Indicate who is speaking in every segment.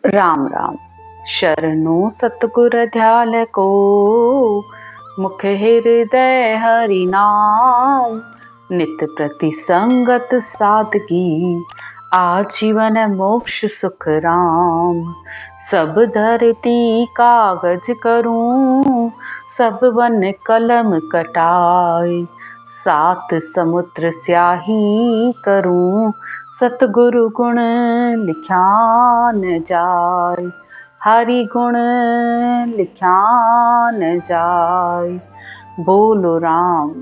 Speaker 1: राम राम। शरणों सतगुर ध्याल को, मुख हृदय हरि नाम। नित प्रति संगत सादगी, आजीवन मोक्ष सुख राम। सब धरती कागज करूं, सब वन कलम कटाए। सात समुद्र स्याही करूं, सतगुरु गुण लिख्या न जाय। हरि गुण लिख्या न जाय। बोलो राम।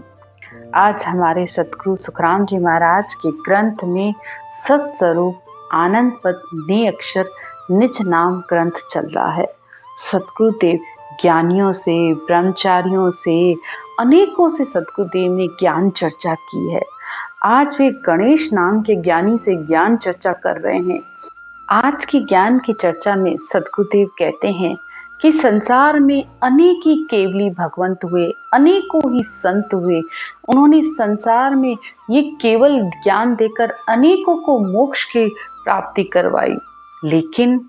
Speaker 1: आज हमारे सतगुरु सुखराम जी महाराज के ग्रंथ में सत्स्वरूप आनंद पद ने अक्षर निज नाम ग्रंथ चल रहा है। सतगुरुदेव ज्ञानियों से, ब्रह्मचारियों से, अनेकों से सतगुरुदेव ने ज्ञान चर्चा की है। आज वे गणेश नाम के ज्ञानी से ज्ञान चर्चा कर रहे हैं। आज की ज्ञान की चर्चा में सतगुरुदेव कहते हैं कि संसार में अनेक ही केवली भगवंत हुए, अनेकों ही संत हुए। उन्होंने संसार में ये केवल ज्ञान देकर अनेकों को मोक्ष की प्राप्ति करवाई, लेकिन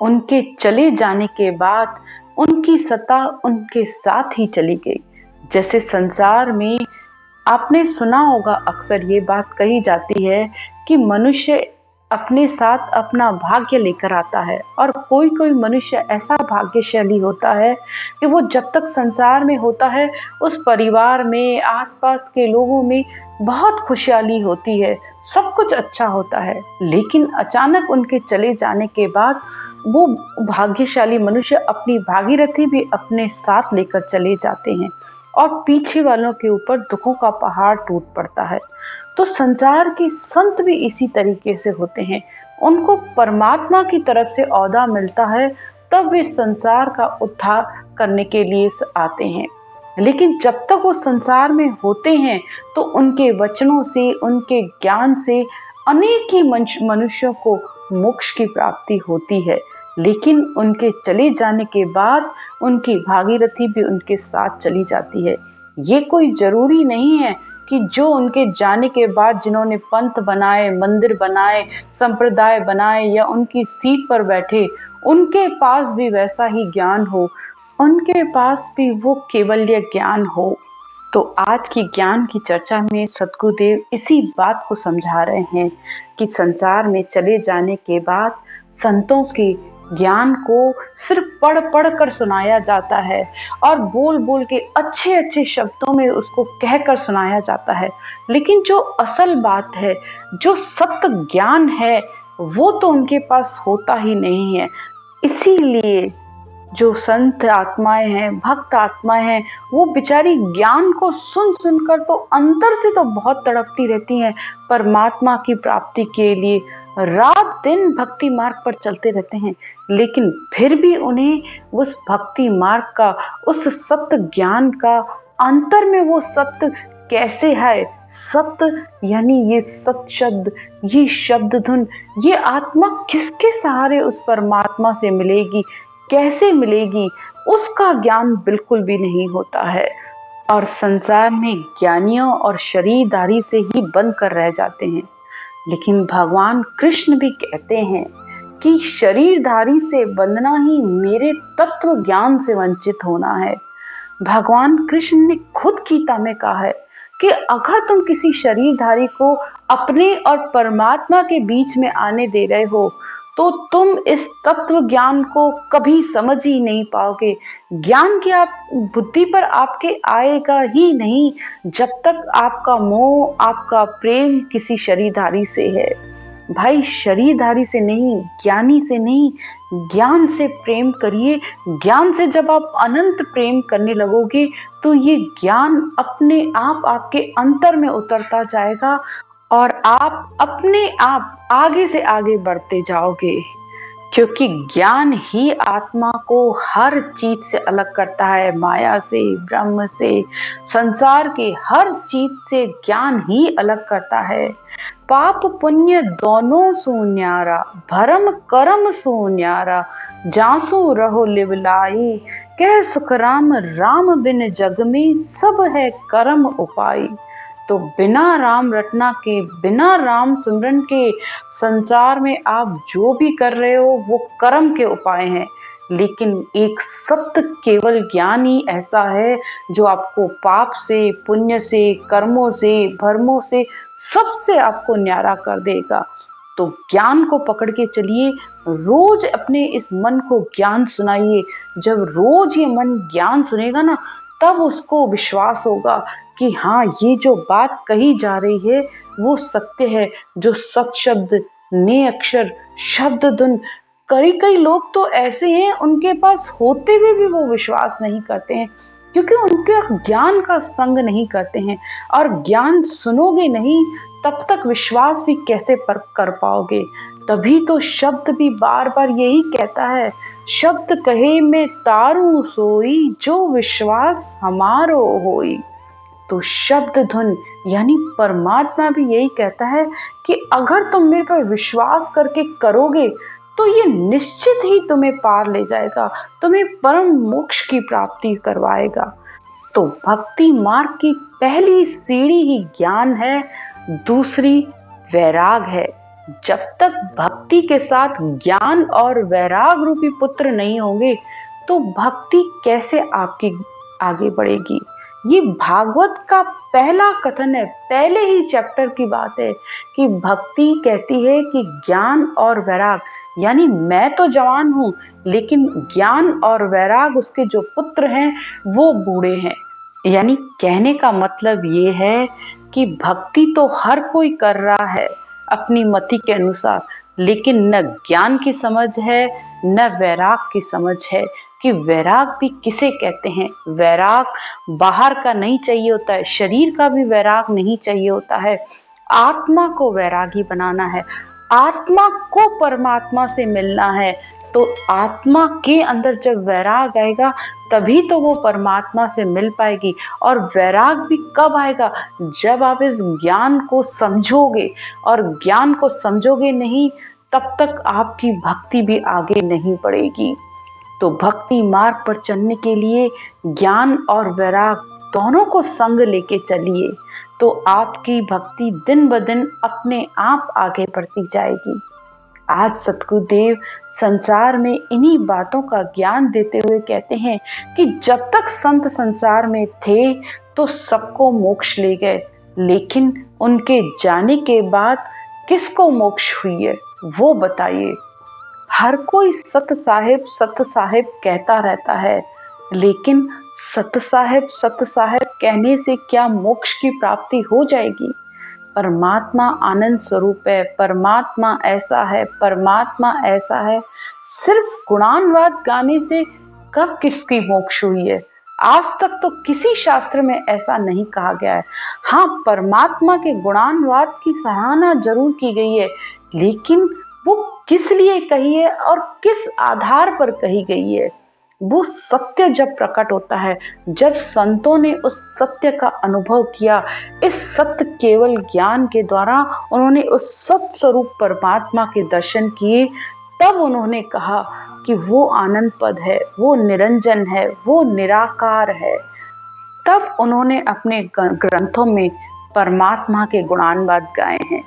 Speaker 1: उनके चले जाने के बाद उनकी सत्ता उनके साथ ही चली गई। जैसे संसार में आपने सुना होगा, अक्सर ये बात कही जाती है कि मनुष्य अपने साथ अपना भाग्य लेकर आता है, और कोई कोई मनुष्य ऐसा भाग्यशाली होता है कि वो जब तक संसार में होता है उस परिवार में, आसपास के लोगों में बहुत खुशहाली होती है, सब कुछ अच्छा होता है। लेकिन अचानक उनके चले जाने के बाद वो भाग्यशाली मनुष्य अपनी भागीरथी भी अपने साथ लेकर चले जाते हैं, और पीछे वालों के ऊपर दुखों का पहाड़ टूट पड़ता है। तो संसार के संत भी इसी तरीके से होते हैं। उनको परमात्मा की तरफ से औदा मिलता है, तब वे संसार का उद्धार करने के लिए आते हैं। लेकिन जब तक वो संसार में होते हैं तो उनके वचनों से, उनके ज्ञान से अनेक ही मनुष्यों को मोक्ष की प्राप्ति होती है। लेकिन उनके चले जाने के बाद उनकी भागीरथी भी उनके साथ चली जाती है। ये कोई जरूरी नहीं है कि जो उनके जाने के बाद जिन्होंने पंथ बनाए, मंदिर बनाए, संप्रदाय बनाए या उनकी सीट पर बैठे, उनके पास भी वैसा ही ज्ञान हो, उनके पास भी वो केवल्य ज्ञान हो। तो आज की ज्ञान की चर्चा में सतगुरुदेव इसी बात को समझा रहे हैं कि संसार में चले जाने के बाद संतों के ज्ञान को सिर्फ पढ़ पढ़ कर सुनाया जाता है, और बोल बोल के अच्छे अच्छे शब्दों में उसको कहकर सुनाया जाता है। लेकिन जो असल बात है, जो सत्य ज्ञान है, वो तो उनके पास होता ही नहीं है। इसीलिए जो संत आत्माएं हैं, भक्त आत्माएं हैं, वो बेचारी ज्ञान को सुन सुनकर तो अंतर से तो बहुत तड़पती रहती हैं, परमात्मा की प्राप्ति के लिए रात दिन भक्ति मार्ग पर चलते रहते हैं। लेकिन फिर भी उन्हें उस भक्ति मार्ग का, उस सत्य ज्ञान का अंतर में वो सत्य कैसे है, सत्य यानी ये सत शब्द, ये शब्द धुन, ये आत्मा किसके सहारे उस परमात्मा से मिलेगी, कैसे मिलेगी, उसका ज्ञान बिल्कुल भी नहीं होता है। और संसार में ज्ञानियों और शरीरधारी से ही बंद कर रह जाते हैं। लेकिन भगवान कृष्ण भी कहते हैं कि शरीरधारी से बंधना ही मेरे तत्व ज्ञान से वंचित होना है। भगवान कृष्ण ने खुद गीता में कहा है कि अगर तुम किसी शरीरधारी को अपने और परमात्मा के बीच में आने दे रहे हो तो तुम इस तत्व ज्ञान को कभी समझ ही नहीं पाओगे। ज्ञान की आप बुद्धि पर आपके आएगा ही नहीं जब तक आपका मोह, आपका प्रेम किसी शरीरधारी से है। भाई, शरीरधारी से नहीं, ज्ञानी से नहीं, ज्ञान से प्रेम करिए। ज्ञान से जब आप अनंत प्रेम करने लगोगे तो ये ज्ञान अपने आप आपके अंतर में उतरता जाएगा, और आप अपने आप आगे से आगे बढ़ते जाओगे। क्योंकि ज्ञान ही आत्मा को हर चीज से अलग करता है, माया से, ब्रह्म से, संसार के हर चीज से ज्ञान ही अलग करता है। पाप पुण्य दोनों सो न्यारा, भरम करम सो न्यारा, जासु रहो लिवलाई, कह सुखराम राम बिन जग में सब है कर्म उपाय। तो बिना राम रटना के, बिना राम सिमरन के संसार में आप जो भी कर रहे हो वो कर्म के उपाय हैं। लेकिन एक सत्य केवल ज्ञान ही ऐसा है जो आपको पाप से, पुण्य से, कर्मों से, भरमों से, सबसे आपको न्यारा कर देगा। तो ज्ञान को पकड़ के चलिए, रोज अपने इस मन को ज्ञान सुनाइए। जब रोज ये मन ज्ञान सुनेगा ना, तब उसको विश्वास होगा कि हाँ, ये जो बात कही जा रही है वो सत्य है। जो सत शब्द, ने अक्षर, शब्द धुन, कई कई लोग तो ऐसे हैं, उनके पास होते हुए भी वो विश्वास नहीं करते हैं, क्योंकि उनके ज्ञान का संग नहीं करते हैं। और ज्ञान सुनोगे नहीं तब तक विश्वास भी कैसे कर पाओगे। तभी तो शब्द भी बार बार यही कहता है, शब्द कहे में तारू सोई, जो विश्वास हमारो होई। तो शब्द धुन यानी परमात्मा भी यही कहता है कि अगर तुम मेरे पर विश्वास करके करोगे तो ये निश्चित ही तुम्हें पार ले जाएगा, तुम्हें परम मोक्ष की प्राप्ति करवाएगा। तो भक्ति मार्ग की पहली सीढ़ी ही ज्ञान है, दूसरी वैराग है। जब तक भक्ति के साथ ज्ञान और वैराग रूपी पुत्र नहीं होंगे तो भक्ति कैसे आपकी आगे बढ़ेगी। ये भागवत का पहला कथन है, पहले ही चैप्टर की बात है कि भक्ति कहती है कि ज्ञान और वैराग, यानी मैं तो जवान हूं लेकिन ज्ञान और वैराग उसके जो पुत्र हैं वो बूढ़े हैं। यानी कहने का मतलब ये है कि भक्ति तो हर कोई कर रहा है अपनी मति के अनुसार, लेकिन न ज्ञान की समझ है न वैराग की समझ है कि वैराग भी किसे कहते हैं। वैराग बाहर का नहीं चाहिए होता है, शरीर का भी वैराग नहीं चाहिए होता है। आत्मा को वैरागी बनाना है, आत्मा को परमात्मा से मिलना है। तो आत्मा के अंदर जब वैराग आएगा तभी तो वो परमात्मा से मिल पाएगी। और वैराग भी कब आएगा, जब आप इस ज्ञान को समझोगे। और ज्ञान को समझोगे नहीं तब तक आपकी भक्ति भी आगे नहीं बढ़ेगी। तो भक्ति मार्ग पर चलने के लिए ज्ञान और वैराग दोनों को संग लेके चलिए, तो आपकी भक्ति दिन ब दिन अपने आप आगे बढ़ती जाएगी। आज सतगुरुदेव संसार में इन्हीं बातों का ज्ञान देते हुए कहते हैं कि जब तक संत संसार में थे तो सबको मोक्ष ले गए, लेकिन उनके जाने के बाद किसको मोक्ष हुई है वो बताइए। हर कोई सत साहेब कहता रहता है, लेकिन सत साहेब कहने से क्या मोक्ष की प्राप्ति हो जाएगी। परमात्मा आनंद स्वरूप है, परमात्मा ऐसा है, परमात्मा ऐसा है। सिर्फ गुणानवाद गाने से कब किसकी मोक्ष हुई है? आज तक तो किसी शास्त्र में ऐसा नहीं कहा गया है। हाँ, परमात्मा के गुणानवाद की सराहना जरूर की गई है, लेकिन वो किस लिए कही है और किस आधार पर कही गई है? वो सत्य जब प्रकट होता है, जब संतों ने उस सत्य का अनुभव किया, इस सत्य केवल ज्ञान के द्वारा उन्होंने उस सत्य स्वरूप परमात्मा के दर्शन किए, तब उन्होंने कहा कि वो आनंद पद है, वो निरंजन है, वो निराकार है। तब उन्होंने अपने ग्रंथों में परमात्मा के गुणानवाद गाए हैं।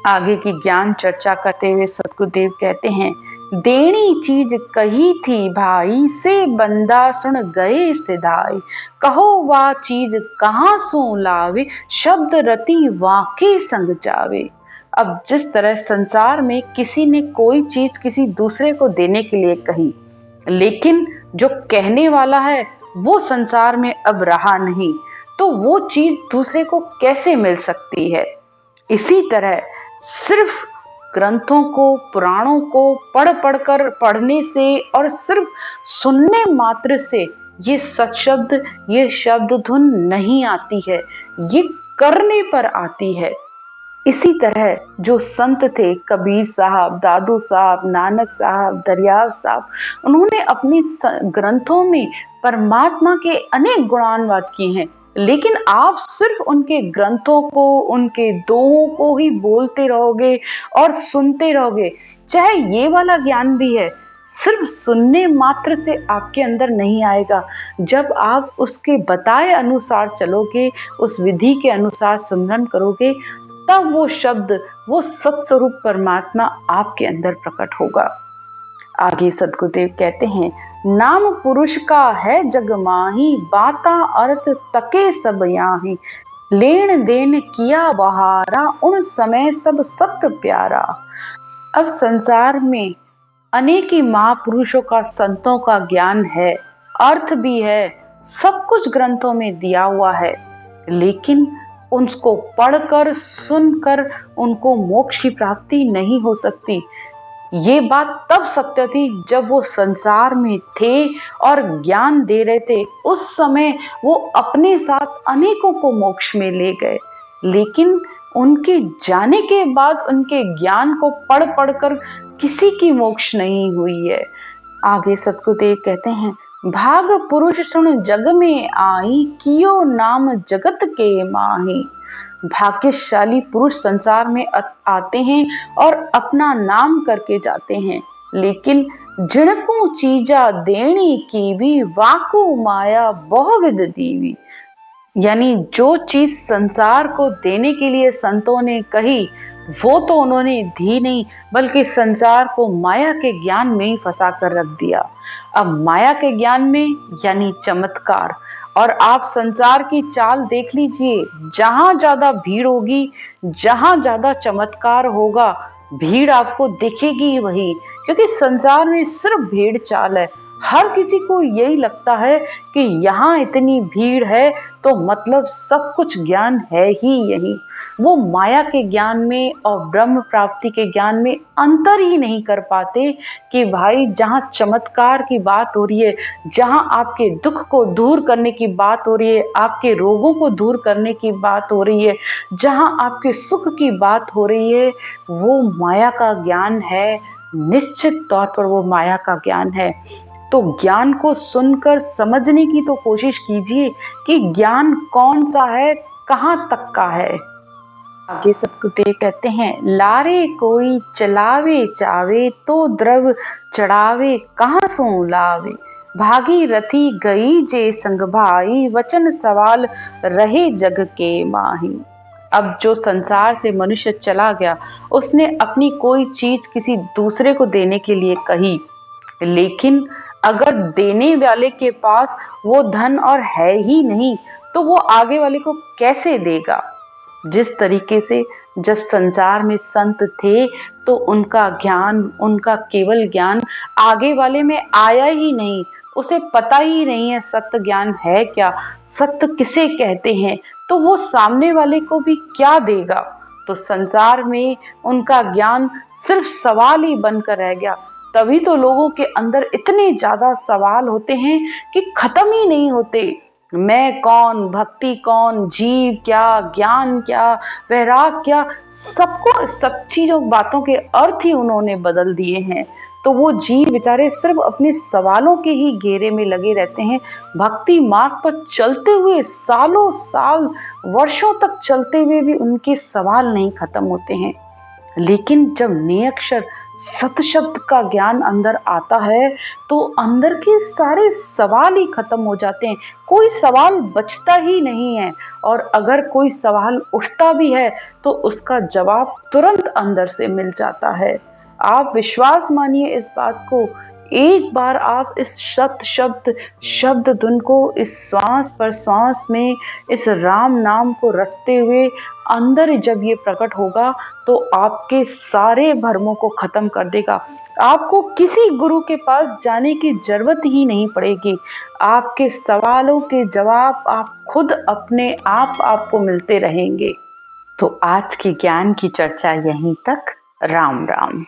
Speaker 1: आगे की ज्ञान चर्चा करते हुए सतगुरुदेव कहते हैं, देनी चीज कही थी भाई, से बंदा सुन गए सिधाई। कहो वा चीज कहाँ सो लावे, शब्द रति वाके संग जावे। अब जिस तरह संसार में किसी ने कोई चीज किसी दूसरे को देने के लिए कही, लेकिन जो कहने वाला है वो संसार में अब रहा नहीं, तो वो चीज दूसरे को कैसे मिल सकती है। इसी तरह सिर्फ ग्रंथों को, पुराणों को पढ़कर पढ़ने से और सिर्फ सुनने मात्र से ये सत्शब्द, ये शब्द धुन नहीं आती है, ये करने पर आती है। इसी तरह जो संत थे, कबीर साहब, दादू साहब, नानक साहब, दरियाव साहब, उन्होंने अपने ग्रंथों में परमात्मा के अनेक गुणानवाद किए हैं, लेकिन आप सिर्फ उनके ग्रंथों को, उनके दोहों को ही बोलते रहोगे और सुनते रहोगे, चाहे ये वाला ज्ञान भी है, सिर्फ सुनने मात्र से आपके अंदर नहीं आएगा। जब आप उसके बताए अनुसार चलोगे, उस विधि के अनुसार सिमरन करोगे, तब वो शब्द, वो सत्स्वरूप परमात्मा आपके अंदर प्रकट होगा। आगे सद्गुरुदेव कहते हैं, नाम पुरुष का है जग माही, बाता अर्थ तके सब याही, लेन देन किया बहारा, उन समय सब सत्य प्यारा। अब संसार में अनेक ही महापुरुषों का, संतों का ज्ञान है, अर्थ भी है, सब कुछ ग्रंथों में दिया हुआ है, लेकिन उनको पढ़कर, सुनकर उनको मोक्ष की प्राप्ति नहीं हो सकती। ये बात तब सत्य थी जब वो संसार में थे और ज्ञान दे रहे थे। उस समय वो अपने साथ अनेकों को मोक्ष में ले गए, लेकिन उनके जाने के बाद उनके ज्ञान को पढ़ पढ़कर किसी की मोक्ष नहीं हुई है। आगे सद्गुरुदेव कहते हैं, भाग पुरुष सुन जग में आई, कियो नाम जगत के माही। भाग्यशाली पुरुष संसार में आते हैं और अपना नाम करके जाते हैं, लेकिन जिणकू चीजा देनी की भी, वाकू माया बहुविध दीवी। यानी जो चीज संसार को देने के लिए संतों ने कही, वो तो उन्होंने दी नहीं, बल्कि संसार को माया के ज्ञान में ही फंसा कर रख दिया। अब माया के ज्ञान में यानी चमत्कार। और आप संसार की चाल देख लीजिए, जहां ज्यादा भीड़ होगी, जहां ज्यादा चमत्कार होगा, भीड़ आपको दिखेगी वही, क्योंकि संसार में सिर्फ भीड़ चाल है। हर किसी को यही लगता है कि यहाँ इतनी भीड़ है तो मतलब सब कुछ ज्ञान है ही यही। वो माया के ज्ञान में और ब्रह्म प्राप्ति के ज्ञान में अंतर ही नहीं कर पाते कि भाई जहाँ चमत्कार की बात हो रही है, जहाँ आपके दुख को दूर करने की बात हो रही है, आपके रोगों को दूर करने की बात हो रही है, जहाँ आपके सुख की बात हो रही है, वो माया का ज्ञान है। निश्चित तौर पर वो माया का ज्ञान है। तो ज्ञान को सुनकर समझने की तो कोशिश कीजिए कि ज्ञान कौन सा है, कहाँ तक का है। आगे सद्गुरुदेव कहते हैं, लारे कोई चलावे चावे, तो द्रव चढ़ावे कहाँ सो लावे। भागीरथी गई जे संग भाई, वचन सवाल रहे जग के माही। अब जो संसार से मनुष्य चला गया, उसने अपनी कोई चीज किसी दूसरे को देने के लिए कही, लेकिन अगर देने वाले के पास वो धन और है ही नहीं, तो वो आगे वाले को कैसे देगा। जिस तरीके से जब संसार में संत थे तो उनका ज्ञान, उनका केवल ज्ञान आगे वाले में आया ही नहीं, उसे पता ही नहीं है सत्य ज्ञान है क्या, सत्य किसे कहते हैं, तो वो सामने वाले को भी क्या देगा। तो संसार में उनका ज्ञान सिर्फ सवाल ही बनकर रह गया। तभी तो लोगों के अंदर इतने ज्यादा सवाल होते हैं कि खत्म ही नहीं होते। मैं कौन, भक्ति कौन, जीव क्या, ज्ञान क्या, वैराग क्या, सबको, सब चीजों, बातों के अर्थ ही उन्होंने बदल दिए हैं। तो वो जीव बेचारे सिर्फ अपने सवालों के ही घेरे में लगे रहते हैं। भक्ति मार्ग पर चलते हुए सालों साल, वर्षों तक चलते हुए भी उनके सवाल नहीं खत्म होते हैं। लेकिन जब निरक्षर सत शब्द का ज्ञान अंदर आता है तो अंदर के सारे सवाल ही खत्म हो जाते हैं, कोई सवाल बचता ही नहीं है। और अगर कोई सवाल उठता भी है तो उसका जवाब तुरंत अंदर से मिल जाता है। आप विश्वास मानिए इस बात को, एक बार आप इस सत शब्द धुन को इस श्वास पर श्वास में इस राम नाम को रखते हुए अंदर जब ये प्रकट होगा तो आपके सारे भ्रमों को खत्म कर देगा। आपको किसी गुरु के पास जाने की जरूरत ही नहीं पड़ेगी। आपके सवालों के जवाब आप खुद अपने आप आपको मिलते रहेंगे। तो आज की ज्ञान की चर्चा यहीं तक। राम राम।